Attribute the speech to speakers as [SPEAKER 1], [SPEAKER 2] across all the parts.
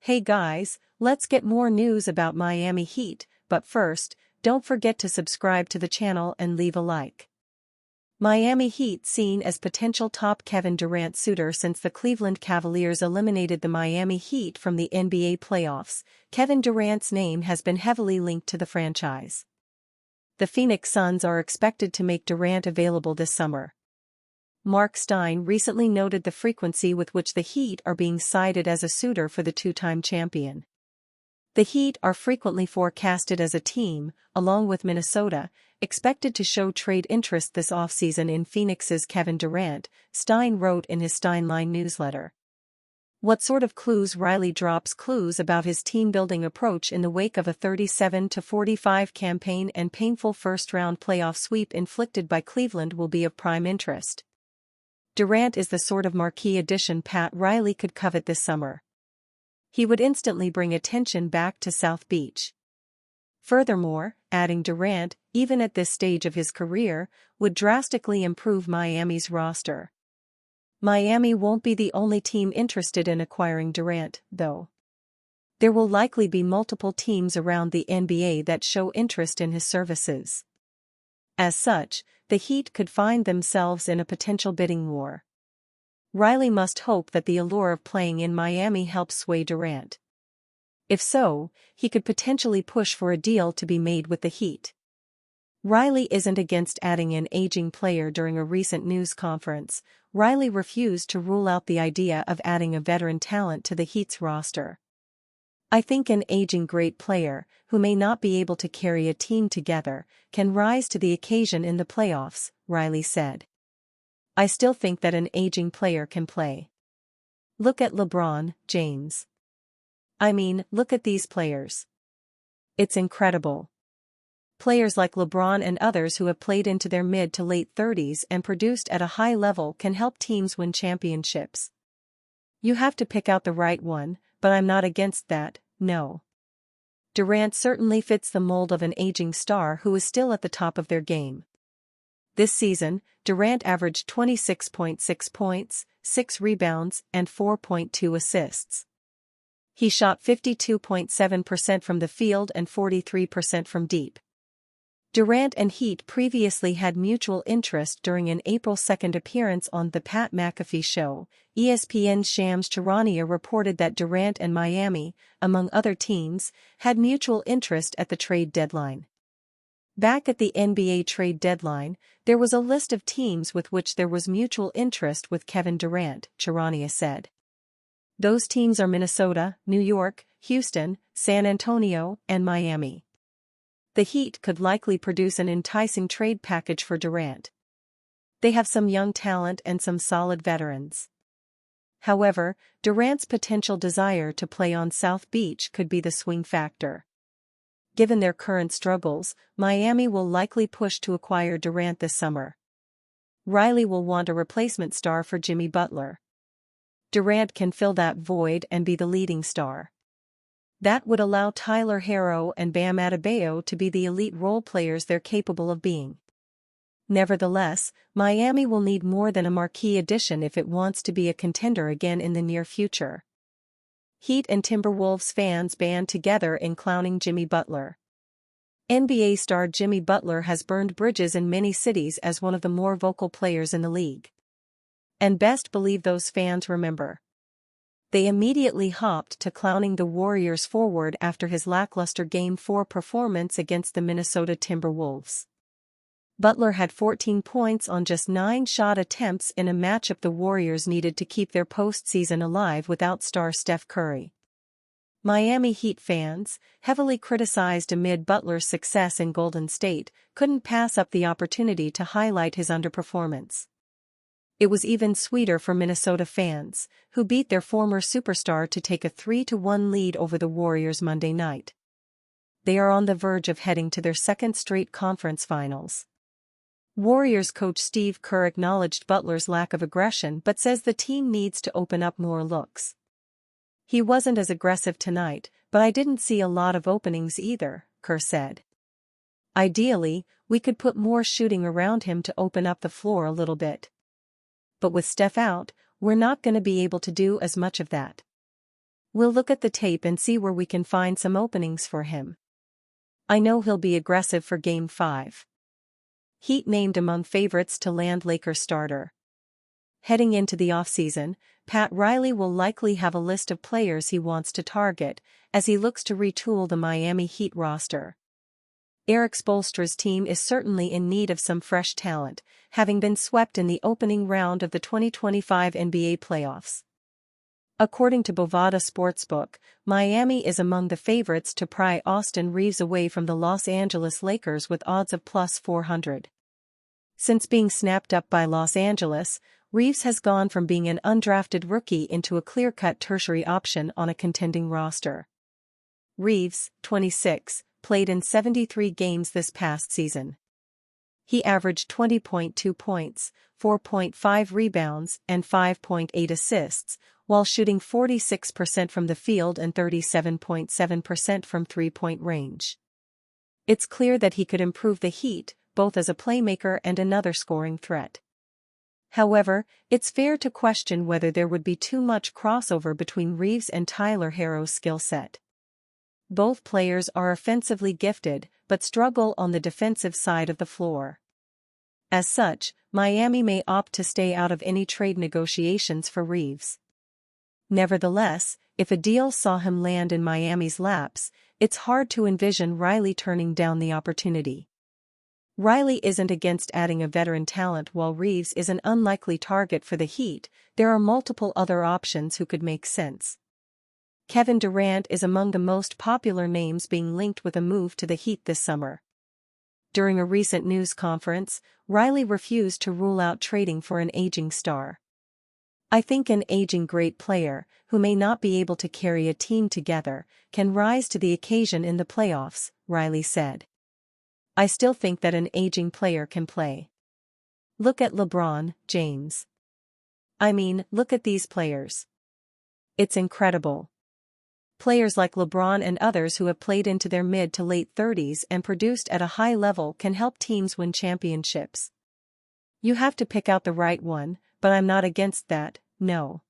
[SPEAKER 1] Hey guys, let's get more news about Miami Heat, but first, don't forget to subscribe to the channel and leave a like. Miami Heat seen as potential top Kevin Durant suitor since the Cleveland Cavaliers eliminated the Miami Heat from the NBA playoffs. Kevin Durant's name has been heavily linked to the franchise. The Phoenix Suns are expected to make Durant available this summer. Mark Stein recently noted the frequency with which the Heat are being cited as a suitor for the two-time champion. The Heat are frequently forecasted as a team, along with Minnesota, expected to show trade interest this offseason in Phoenix's Kevin Durant, Stein wrote in his Steinline newsletter. What sort of clues? Riley drops clues about his team-building approach in the wake of a 37-45 campaign and painful first-round playoff sweep inflicted by Cleveland will be of prime interest. Durant is the sort of marquee addition Pat Riley could covet this summer. He would instantly bring attention back to South Beach. Furthermore, adding Durant, even at this stage of his career, would drastically improve Miami's roster. Miami won't be the only team interested in acquiring Durant, though. There will likely be multiple teams around the NBA that show interest in his services. As such, the Heat could find themselves in a potential bidding war. Riley must hope that the allure of playing in Miami helps sway Durant. If so, he could potentially push for a deal to be made with the Heat. Riley isn't against adding an aging player. During a recent news conference, Riley refused to rule out the idea of adding a veteran talent to the Heat's roster. I think an aging great player, who may not be able to carry a team together, can rise to the occasion in the playoffs, Riley said. I still think that an aging player can play. Look at LeBron James. Look at these players. It's incredible. Players like LeBron and others who have played into their mid to late 30s and produced at a high level can help teams win championships. You have to pick out the right one, but I'm not against that, no. Durant certainly fits the mold of an aging star who is still at the top of their game. This season, Durant averaged 26.6 points, 6 rebounds, and 4.2 assists. He shot 52.7% from the field and 43% from deep. Durant and Heat previously had mutual interest during an April 2 appearance on The Pat McAfee Show. ESPN's Shams Charania reported that Durant and Miami, among other teams, had mutual interest at the trade deadline. Back at the NBA trade deadline, there was a list of teams with which there was mutual interest with Kevin Durant, Charania said. Those teams are Minnesota, New York, Houston, San Antonio, and Miami. The Heat could likely produce an enticing trade package for Durant. They have some young talent and some solid veterans. However, Durant's potential desire to play on South Beach could be the swing factor. Given their current struggles, Miami will likely push to acquire Durant this summer. Riley will want a replacement star for Jimmy Butler. Durant can fill that void and be the leading star. That would allow Tyler Herro and Bam Adebayo to be the elite role players they're capable of being. Nevertheless, Miami will need more than a marquee addition if it wants to be a contender again in the near future. Heat and Timberwolves fans band together in clowning Jimmy Butler. NBA star Jimmy Butler has burned bridges in many cities as one of the more vocal players in the league. And best believe those fans remember. They immediately hopped to clowning the Warriors forward after his lackluster Game 4 performance against the Minnesota Timberwolves. Butler had 14 points on just 9 shot attempts in a matchup the Warriors needed to keep their postseason alive without star Steph Curry. Miami Heat fans, heavily criticized amid Butler's success in Golden State, couldn't pass up the opportunity to highlight his underperformance. It was even sweeter for Minnesota fans, who beat their former superstar to take a 3-1 lead over the Warriors Monday night. They are on the verge of heading to their second straight conference finals. Warriors coach Steve Kerr acknowledged Butler's lack of aggression but says the team needs to open up more looks. He wasn't as aggressive tonight, but I didn't see a lot of openings either, Kerr said. Ideally, we could put more shooting around him to open up the floor a little bit. But with Steph out, we're not going to be able to do as much of that. We'll look at the tape and see where we can find some openings for him. I know he'll be aggressive for Game 5. Heat named among favorites to land Lakers starter. Heading into the offseason, Pat Riley will likely have a list of players he wants to target as he looks to retool the Miami Heat roster. Eric Spoelstra's team is certainly in need of some fresh talent, having been swept in the opening round of the 2025 NBA playoffs. According to Bovada Sportsbook, Miami is among the favorites to pry Austin Reaves away from the Los Angeles Lakers with odds of plus 400. Since being snapped up by Los Angeles, Reaves has gone from being an undrafted rookie into a clear-cut tertiary option on a contending roster. Reaves, 26, played in 73 games this past season. He averaged 20.2 points, 4.5 rebounds, and 5.8 assists, while shooting 46% from the field and 37.7% from three-point range. It's clear that he could improve the Heat, both as a playmaker and another scoring threat. However, it's fair to question whether there would be too much crossover between Reaves and Tyler Herro's skill set. Both players are offensively gifted, but struggle on the defensive side of the floor. As such, Miami may opt to stay out of any trade negotiations for Reaves. Nevertheless, if a deal saw him land in Miami's laps, it's hard to envision Riley turning down the opportunity. Riley isn't against adding a veteran talent while Reaves is an unlikely target for the Heat. There are multiple other options who could make sense. Kevin Durant is among the most popular names being linked with a move to the Heat this summer. During a recent news conference, Riley refused to rule out trading for an aging star. I think an aging great player, who may not be able to carry a team together, can rise to the occasion in the playoffs, Riley said. I still think that an aging player can play. Look at LeBron James. I mean, look at these players. It's incredible. Players like LeBron and others who have played into their mid to late 30s and produced at a high level can help teams win championships. You have to pick out the right one, but I'm not against that, no.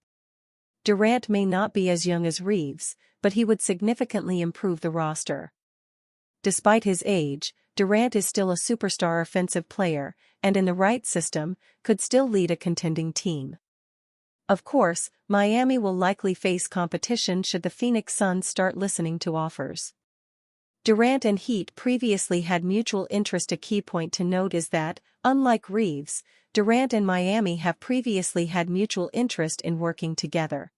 [SPEAKER 1] Durant may not be as young as Reaves, but he would significantly improve the roster. Despite his age, Durant is still a superstar offensive player, and in the right system, could still lead a contending team. Of course, Miami will likely face competition should the Phoenix Suns start listening to offers. Durant and Heat previously had mutual interest. A key point to note is that, unlike Reaves, Durant and Miami have previously had mutual interest in working together.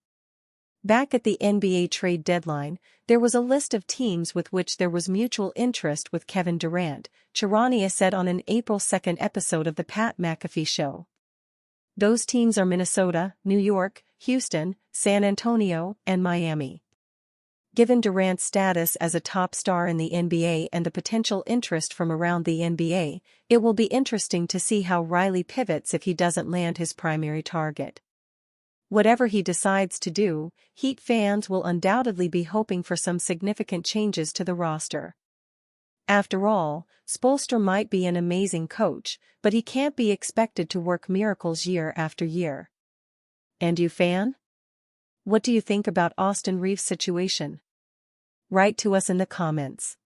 [SPEAKER 1] Back at the NBA trade deadline, there was a list of teams with which there was mutual interest with Kevin Durant, Charania said on an April 2 episode of The Pat McAfee Show. Those teams are Minnesota, New York, Houston, San Antonio, and Miami. Given Durant's status as a top star in the NBA and the potential interest from around the NBA, it will be interesting to see how Riley pivots if he doesn't land his primary target. Whatever he decides to do, Heat fans will undoubtedly be hoping for some significant changes to the roster. After all, Spoelstra might be an amazing coach, but he can't be expected to work miracles year after year. And you, fan? What do you think about Austin Reaves' situation? Write to us in the comments.